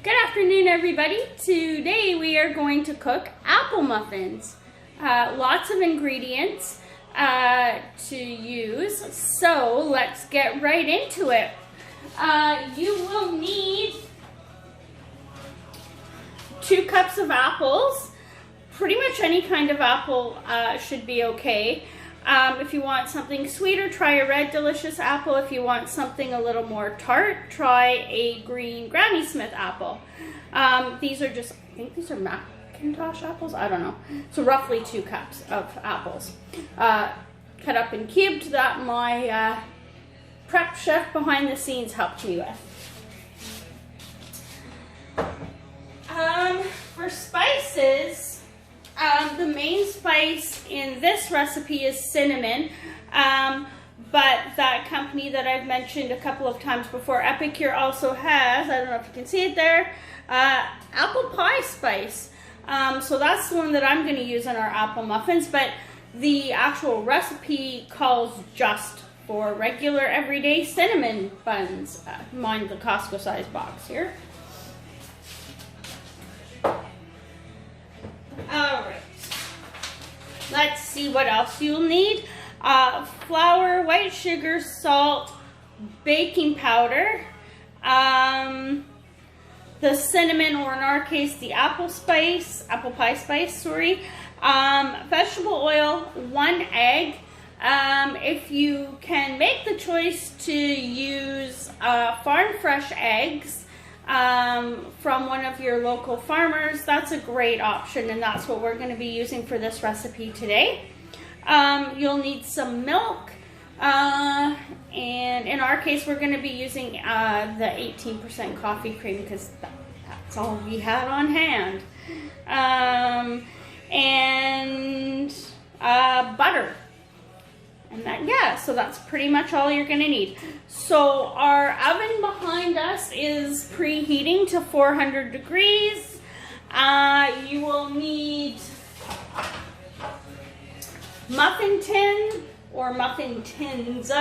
Good afternoon, everybody. Today we are going to cook apple muffins. Lots of ingredients to use, so let's get right into it. You will need 2 cups of apples. Pretty much any kind of apple should be okay. If you want something sweeter, try a red delicious apple. If you want something a little more tart, try a green Granny Smith apple. These are just, I think these are Macintosh apples, I don't know. So roughly 2 cups of apples. Cut up and cubed that my prep chef behind the scenes helped me with. For spices, the main spice in this recipe is cinnamon, but that company that I've mentioned a couple of times before, Epicure, also has, I don't know if you can see it there, apple pie spice. So that's the one that I'm going to use in our apple muffins, but the actual recipe calls just for regular everyday cinnamon buns. Mind the Costco size box here. Alright, let's see what else you'll need. Flour, white sugar, salt, baking powder, the cinnamon, or in our case the apple pie spice, vegetable oil, 1 egg. If you can make the choice to use farm fresh eggs, from one of your local farmers, that's a great option, and that's what we're going to be using for this recipe today. You'll need some milk, and in our case we're going to be using the 18% coffee cream because that's all we had on hand, and butter. And that, yeah, so that's pretty much all you're gonna need. So our oven behind us is preheating to 400 degrees. You will need muffin tin or muffin tins.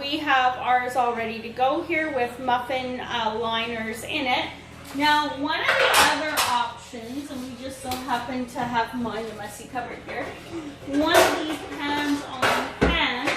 We have ours all ready to go here with muffin liners in it. Now, one of the other options, and we just so happen to have mine in messy cupboard here, one of these pans on pan,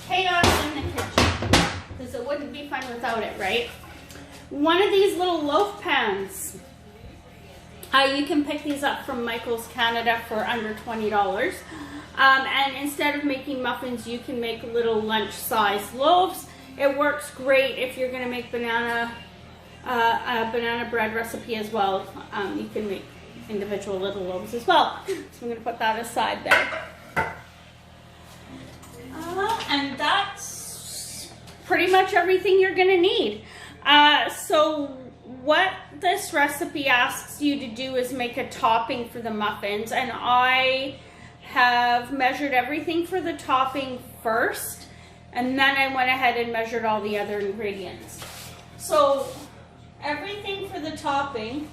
chaos in the kitchen, because it wouldn't be fun without it, right? One of these little loaf pans, you can pick these up from Michael's Canada for under $20. And instead of making muffins, you can make little lunch-sized loaves. It works great if you're going to make a banana bread recipe as well. You can make individual little loaves as well. So I'm going to put that aside there. And that's pretty much everything you're going to need. So what this recipe asks you to do is make a topping for the muffins. And I have measured everything for the topping first. And then I went ahead and measured all the other ingredients. So everything for the topping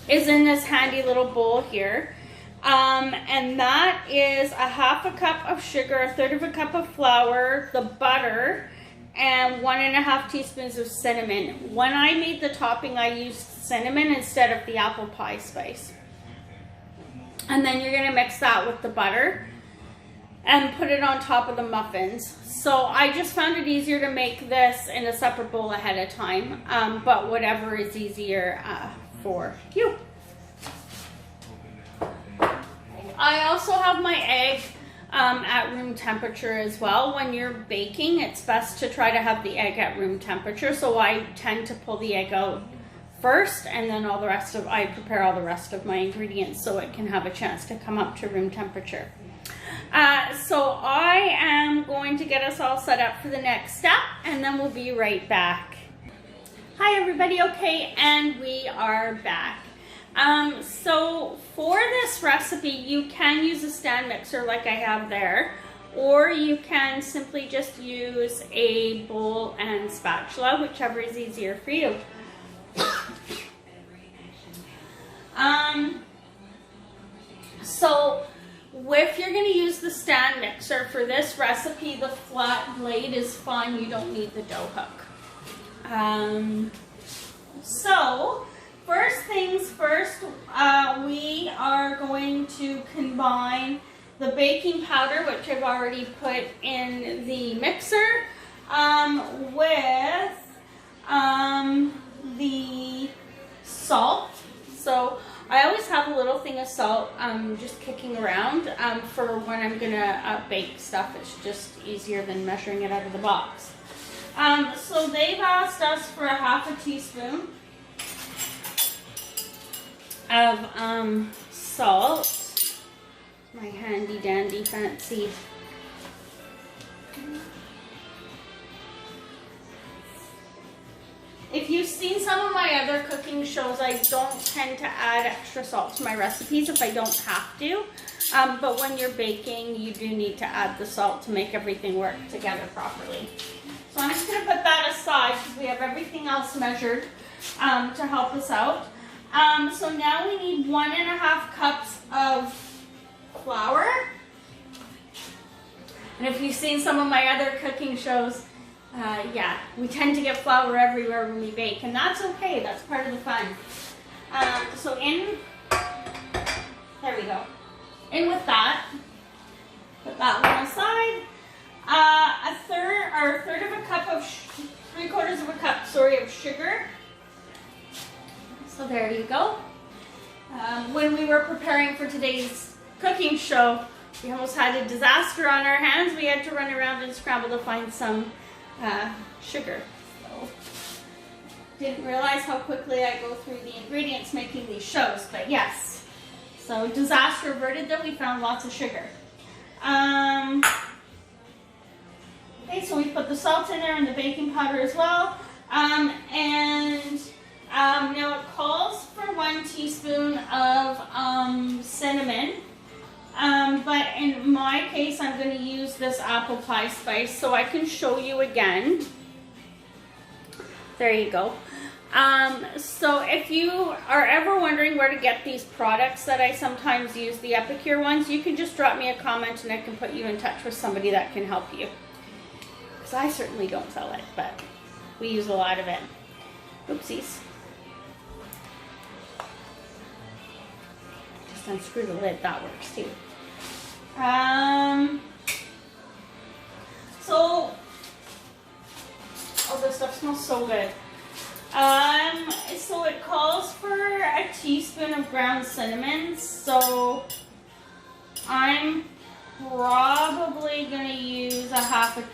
is in this handy little bowl here. And that is 1/2 cup of sugar, 1/3 cup of flour, the butter, and 1½ teaspoons of cinnamon. When I made the topping, I used cinnamon instead of the apple pie spice. And then you're gonna mix that with the butter and put it on top of the muffins. So I just found it easier to make this in a separate bowl ahead of time, but whatever is easier for you. I also have my egg at room temperature as well. When you're baking, it's best to try to have the egg at room temperature, so I tend to pull the egg out first, and then I prepare all the rest of my ingredients so it can have a chance to come up to room temperature. So I am going to get us all set up for the next step, and then we'll be right back. Hi everybody, okay, and we are back. So for this recipe, you can use a stand mixer like I have there, or you can simply just use a bowl and spatula, whichever is easier for you. So if you're going to use the stand mixer for this recipe, the flat blade is fine. You don't need the dough hook. So first things first, we are going to combine the baking powder, which I've already put in the mixer, with the salt. So I always have a little thing of salt just kicking around for when I'm gonna bake stuff. It's just easier than measuring it out of the box. So they've asked us for a half a teaspoon of salt. My handy dandy fancy. If you've seen some of my other cooking shows, I don't tend to add extra salt to my recipes if I don't have to. But when you're baking, you do need to add the salt to make everything work together properly. So I'm just going to put that aside because we have everything else measured to help us out. So now we need 1.5 cups of flour. And if you've seen some of my other cooking shows, yeah, we tend to get flour everywhere when we bake, and that's okay. That's part of the fun. So there we go. In with that. Put that one aside. A third of a cup of, 3/4 of a cup, sorry, of sugar. So there you go. When we were preparing for today's cooking show, we almost had a disaster on our hands. We had to run around and scramble to find some sugar. So, didn't realize how quickly I go through the ingredients making these shows, but yes. So disaster averted though, we found lots of sugar. Okay, so we put the salt in there and the baking powder as well. Now it calls for 1 teaspoon of cinnamon. But in my case, I'm going to use this apple pie spice so I can show you again. There you go. So if you are ever wondering where to get these products that I sometimes use, the Epicure ones, you can just drop me a comment and I can put you in touch with somebody that can help you. Because I certainly don't sell it, but we use a lot of it. Oopsies. Just unscrew the lid, that works too. Oh, this stuff smells so good. So it calls for a teaspoon of ground cinnamon, so I'm probably going to use a half a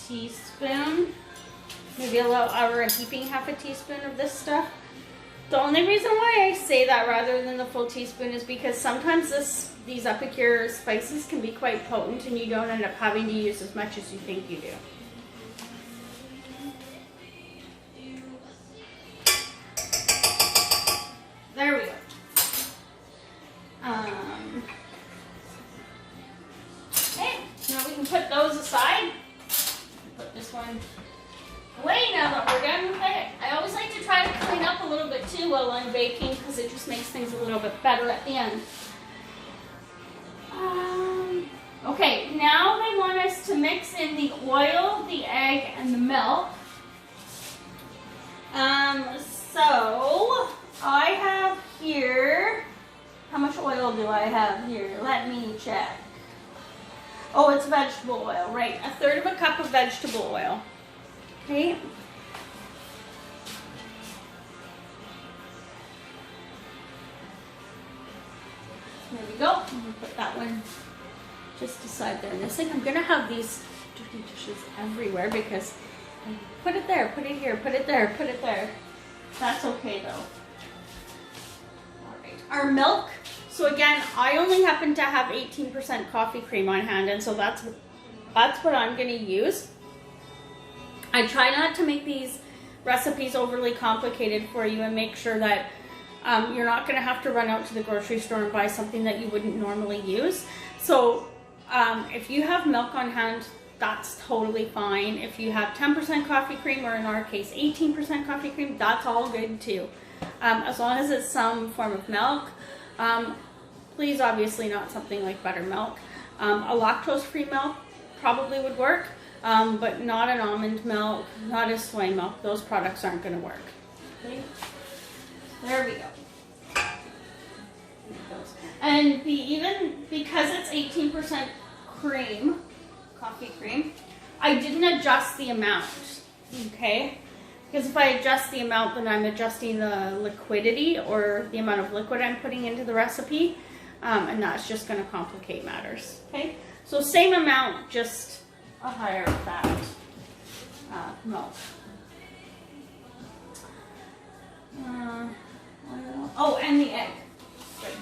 teaspoon, maybe a little, or a heaping half a teaspoon of this stuff. The only reason why I say that rather than the full teaspoon is because sometimes these Epicure spices can be quite potent and you don't end up having to use as much as you think you do. There we go. Okay, now we can put those aside. Put this one away now that we're done with it. I always like to try to clean up a little bit too while I'm baking because it just makes things a little bit better at the end. Okay, now they want us to mix in the oil, the egg, and the milk. So I have here, how much oil do I have here? Let me check. Oh, it's vegetable oil, right? 1/3 of a cup of vegetable oil. Okay. There we go. I'm going to put that one just aside there. And this thing, I'm going to have these dirty dishes everywhere because I put it there, put it here, put it there, put it there. That's okay though. Alright, our milk. So again, I only happen to have 18% coffee cream on hand, and so that's what I'm going to use. I try not to make these recipes overly complicated for you and make sure that you're not going to have to run out to the grocery store and buy something that you wouldn't normally use. So if you have milk on hand, that's totally fine. If you have 10% coffee cream, or in our case 18% coffee cream, that's all good too. As long as it's some form of milk. Please, obviously not something like buttermilk. A lactose-free milk probably would work, but not an almond milk, not a soy milk. Those products aren't going to work. Okay. There we go. And even because it's 18% cream, coffee cream, I didn't adjust the amount, okay? Because if I adjust the amount, then I'm adjusting the liquidity or the amount of liquid I'm putting into the recipe, and that's just going to complicate matters, okay? So same amount, just a higher fat milk. Oh, and the egg. Great.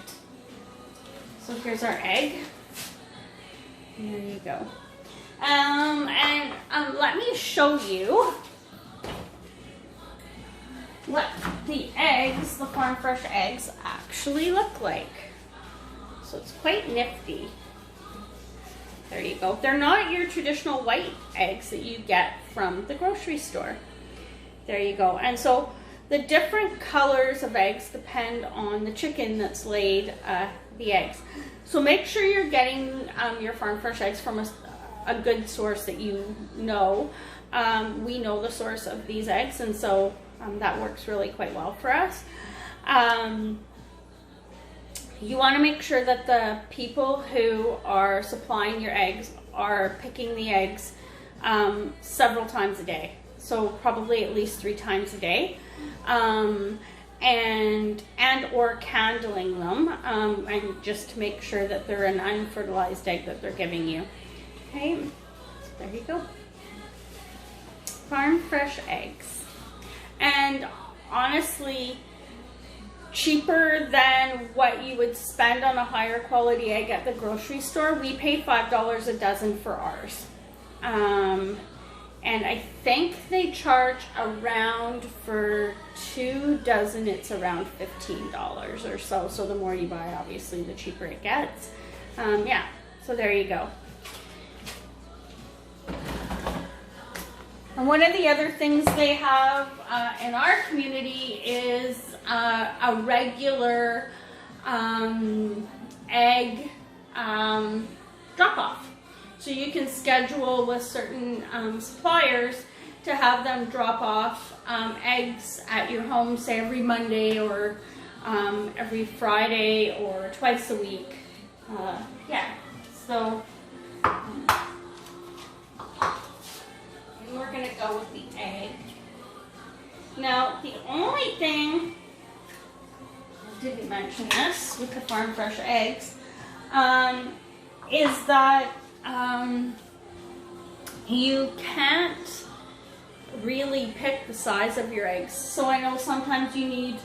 So here's our egg. There you go. And let me show you what the eggs, the farm fresh eggs, actually look like. So it's quite nifty. There you go. They're not your traditional white eggs that you get from the grocery store. There you go. And so the different colors of eggs depend on the chicken that's laid the eggs. So make sure you're getting your farm fresh eggs from a good source that you know. We know the source of these eggs, and so that works really quite well for us. You want to make sure that the people who are supplying your eggs are picking the eggs several times a day. So probably at least 3 times a day. And or candling them, and just to make sure that they're an unfertilized egg that they're giving you. Okay, so there you go. Farm fresh eggs. And honestly, cheaper than what you would spend on a higher quality egg at the grocery store. We pay $5 a dozen for ours. And I think they charge around, for 2 dozen, it's around $15 or so. So the more you buy, obviously, the cheaper it gets. Yeah, so there you go. And one of the other things they have in our community is a regular egg drop-off. So you can schedule with certain suppliers to have them drop off eggs at your home, say every Monday or every Friday or twice a week. Yeah, so and we're going to go with the egg. Now, the only thing, I didn't mention this with the farm fresh eggs, is that you can't really pick the size of your eggs. So I know sometimes you need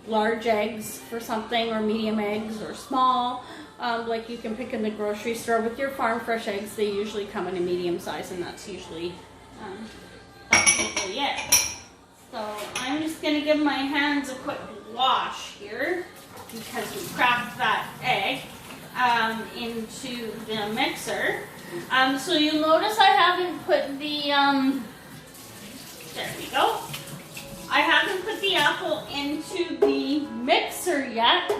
large eggs for something, or medium eggs, or small, like you can pick in the grocery store. With your farm fresh eggs, they usually come in a medium size, and that's usually it. So I'm just going to give my hands a quick wash here, because we cracked that egg into the mixer. So you'll notice I haven't put the, there we go. I haven't put the apple into the mixer yet,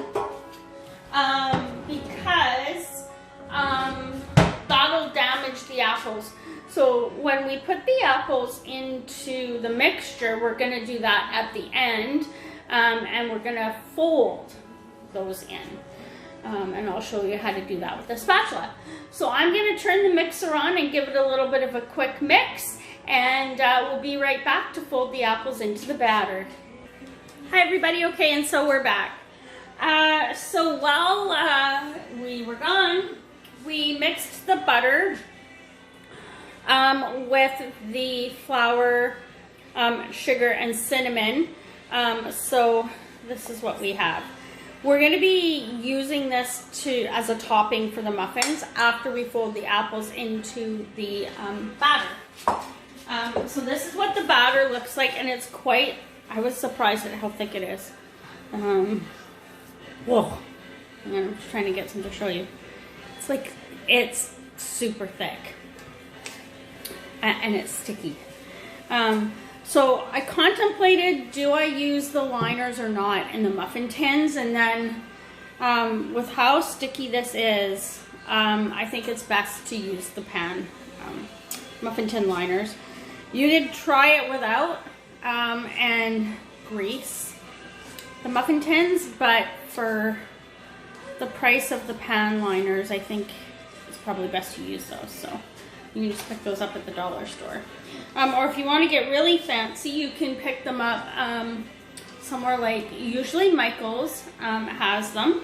because that'll damage the apples. So when we put the apples into the mixture, we're going to do that at the end, and we're going to fold those in. And I'll show you how to do that with a spatula. So I'm going to turn the mixer on and give it a little bit of a quick mix, and we'll be right back to fold the apples into the batter. Hi everybody, okay, and so we're back. So while we were gone, we mixed the butter with the flour, sugar, and cinnamon. So this is what we have. We're going to be using this as a topping for the muffins after we fold the apples into the batter. So this is what the batter looks like, and it's quite, I was surprised at how thick it is. Whoa. I'm just trying to get some to show you. It's like, it's super thick. And it's sticky. So I contemplated, do I use the liners or not in the muffin tins? And then With how sticky this is, I think it's best to use the pan muffin tin liners. You could try it without and grease the muffin tins, but for the price of the pan liners, I think it's probably best to use those. So you can just pick those up at the dollar store. Or if you want to get really fancy, you can pick them up somewhere like, usually Michael's has them.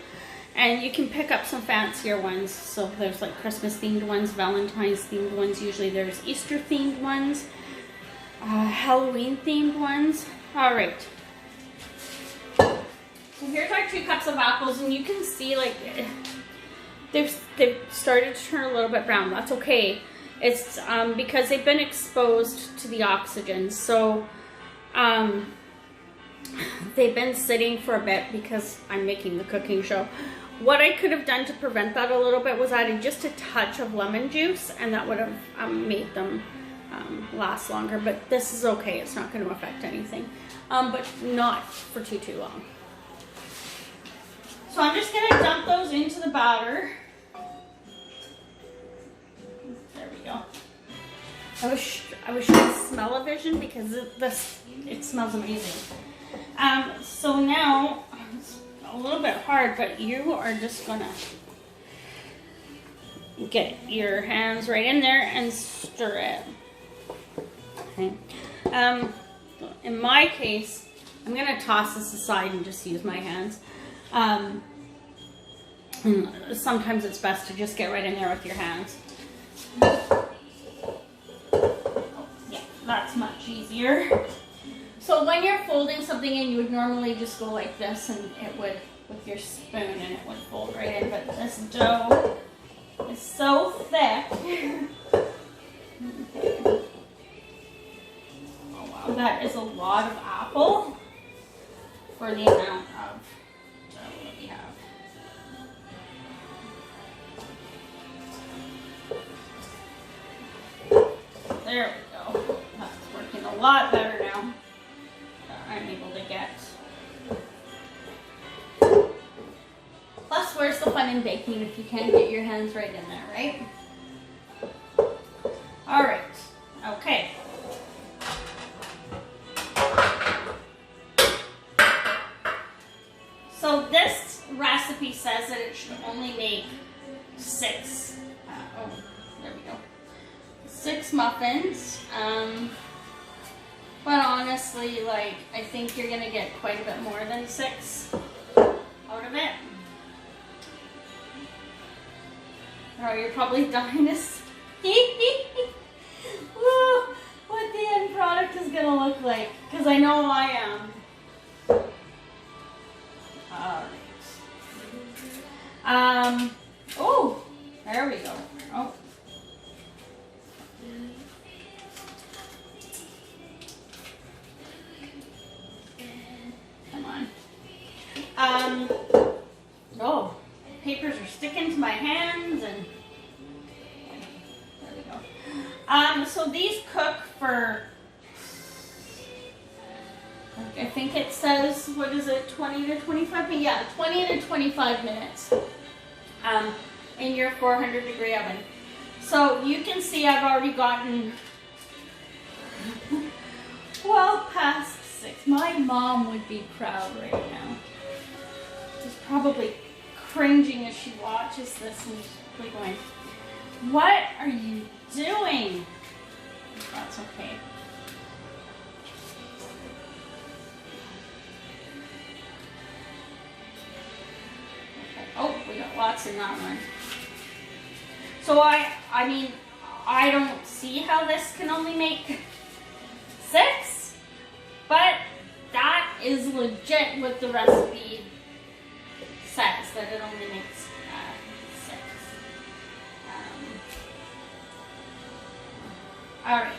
And you can pick up some fancier ones. So there's like Christmas themed ones, Valentine's themed ones. Usually there's Easter themed ones, Halloween themed ones. All right. So here's our 2 cups of apples, and you can see like they've started to turn a little bit brown. That's okay. It's because they've been exposed to the oxygen. So they've been sitting for a bit because I'm making the cooking show. What I could have done to prevent that a little bit was added just a touch of lemon juice, and that would have made them last longer. But this is okay. It's not going to affect anything, but not for too long. So I'm just going to dump those into the batter. There we go. I wish I had smell-o-vision because it smells amazing. So now, it's a little bit hard, but you are just gonna get your hands right in there and stir it. Okay. In my case, I'm gonna toss this aside and just use my hands. Sometimes it's best to just get right in there with your hands. Yeah, that's much easier. So when you're folding something in, you would normally just go like this, and it would, with your spoon, and it would fold right in. But this dough is so thick. Oh wow, that is a lot of apple for the amount of dough that we have. There we go. That's working a lot better now. I'm able to get. Plus, where's the fun in baking if you can't get your hands right in there, right? All right. Okay. So this recipe says that it should only make 6. Oh, there we go. 6 muffins. But honestly, like, I think you're gonna get quite a bit more than 6 out of it. Oh, you're probably dying to see what the end product is gonna look like, because I know I am. Alright. Oh, there we go. Oh. Oh, papers are sticking to my hands, and there we go. So these cook for, I think it says, what is it, 20 to 25 minutes? Yeah, 20 to 25 minutes in your 400-degree oven. So you can see I've already gotten well past 6. My mom would be proud right now. She's probably cringing as she watches this and she's probably going, what are you doing? That's okay. Oh, we got lots in that one. So I mean, I don't see how this can only make 6, but that is legit what the recipe says, that it only makes 6. Alright,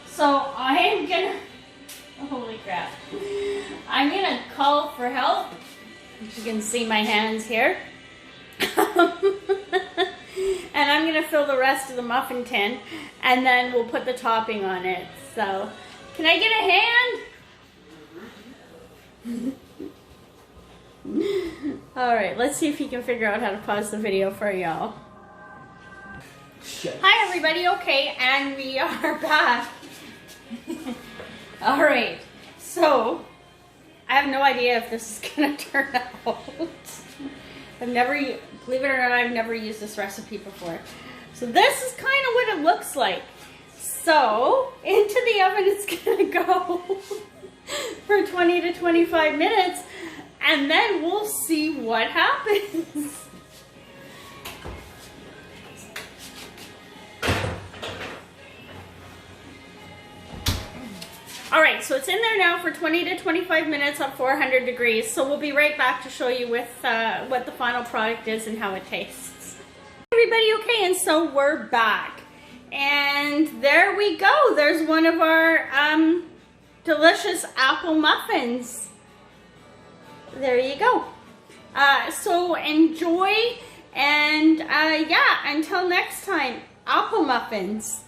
so I am gonna, holy crap, I'm gonna call for help. You can see my hands here. And I'm gonna fill the rest of the muffin tin, and then we'll put the topping on it. So, can I get a hand? Alright, let's see if he can figure out how to pause the video for y'all. Hi everybody, okay, and we are back. Alright, so I have no idea if this is gonna turn out. Believe it or not, I've never used this recipe before. So this is kind of what it looks like. So into the oven it's gonna go for 20 to 25 minutes, and then we'll see what happens. Alright, so it's in there now for 20 to 25 minutes at 400 degrees. So we'll be right back to show you with what the final product is and how it tastes. Everybody okay? And so we're back. And there we go. There's one of our delicious apple muffins. There you go. So enjoy, and yeah, until next time, apple muffins.